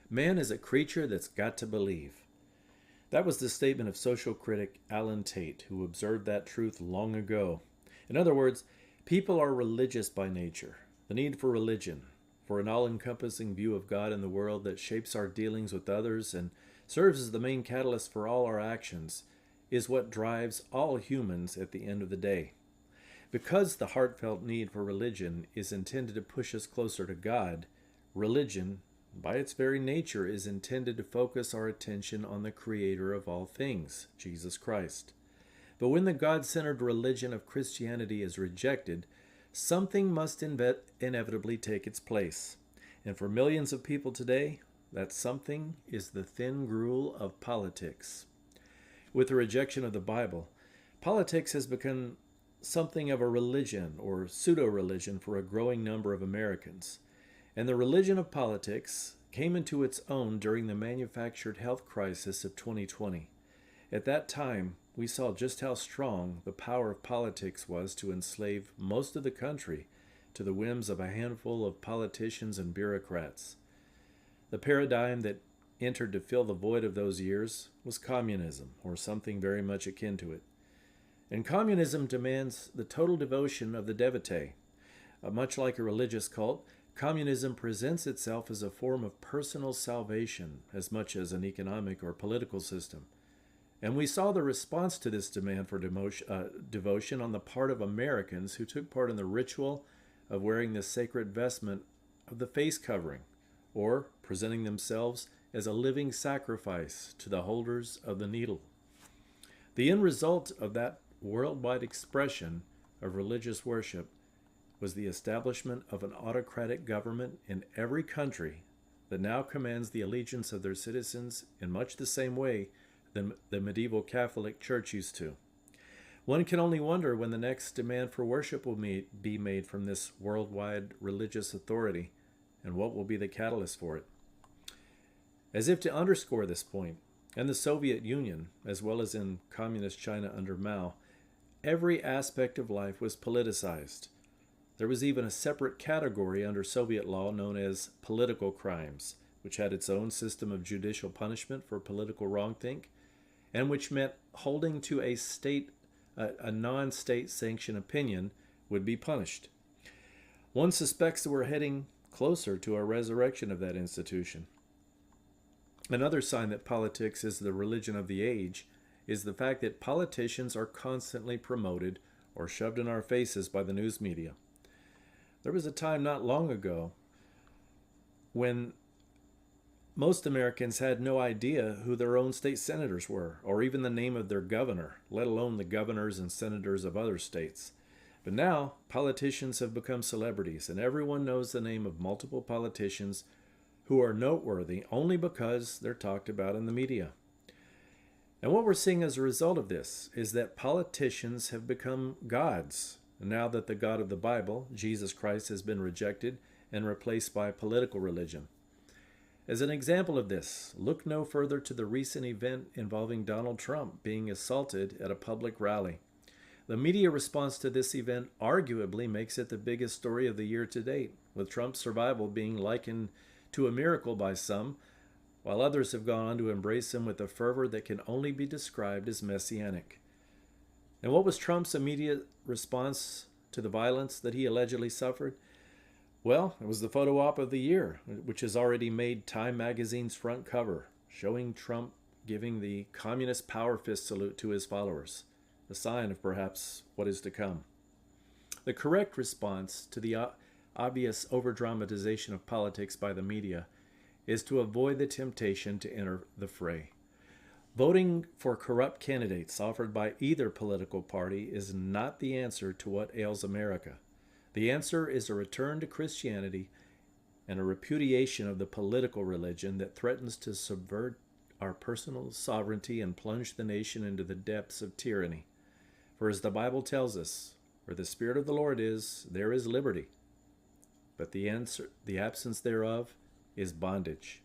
Man is a creature that's got to believe. That was the statement of social critic Alan Tate, who observed that truth long ago. In other words, people are religious by nature. The need for religion, for an all-encompassing view of God and the world that shapes our dealings with others and serves as the main catalyst for all our actions, is what drives all humans at the end of the day. Because the heartfelt need for religion is intended to push us closer to God, religion, by its very nature, is intended to focus our attention on the Creator of all things, Jesus Christ. But when the God-centered religion of Christianity is rejected, something must inevitably take its place. And for millions of people today, that something is the thin gruel of politics. With the rejection of the Bible, politics has become something of a religion or pseudo-religion for a growing number of Americans. And the religion of politics came into its own during the manufactured health crisis of 2020. At that time, we saw just how strong the power of politics was to enslave most of the country to the whims of a handful of politicians and bureaucrats. The paradigm that entered to fill the void of those years was communism, or something very much akin to it. And communism demands the total devotion of the devotee. Much like a religious cult, communism presents itself as a form of personal salvation as much as an economic or political system. And we saw the response to this demand for devotion on the part of Americans who took part in the ritual of wearing the sacred vestment of the face covering, or presenting themselves as a living sacrifice to the holders of the needle. The end result of that worldwide expression of religious worship was the establishment of an autocratic government in every country that now commands the allegiance of their citizens in much the same way than the medieval Catholic Church used to. One can only wonder when the next demand for worship will be made from this worldwide religious authority, and what will be the catalyst for it. As if to underscore this point, in the Soviet Union, as well as in communist China under Mao, every aspect of life was politicized. There was even a separate category under Soviet law known as political crimes, which had its own system of judicial punishment for political wrongthink, and which meant holding to a non-state sanctioned opinion would be punished. One suspects that we're heading closer to a resurrection of that institution. Another sign that politics is the religion of the age is the fact that politicians are constantly promoted or shoved in our faces by the news media. There was a time not long ago when most Americans had no idea who their own state senators were, or even the name of their governor, let alone the governors and senators of other states. But now, politicians have become celebrities, and everyone knows the name of multiple politicians who are noteworthy only because they're talked about in the media. And what we're seeing as a result of this is that politicians have become gods. Now that the God of the Bible, Jesus Christ, has been rejected and replaced by political religion. As an example of this, look no further to the recent event involving Donald Trump being assaulted at a public rally. The media response to this event arguably makes it the biggest story of the year to date, with Trump's survival being likened to a miracle by some, while others have gone on to embrace him with a fervor that can only be described as messianic. And what was Trump's immediate response to the violence that he allegedly suffered? Well, it was the photo op of the year, which has already made Time magazine's front cover, showing Trump giving the communist power fist salute to his followers, a sign of perhaps what is to come. The correct response to the obvious over-dramatization of politics by the media is to avoid the temptation to enter the fray. Voting for corrupt candidates offered by either political party is not the answer to what ails America. The answer is a return to Christianity and a repudiation of the political religion that threatens to subvert our personal sovereignty and plunge the nation into the depths of tyranny. For as the Bible tells us, where the Spirit of the Lord is, there is liberty. But the absence thereof is bondage.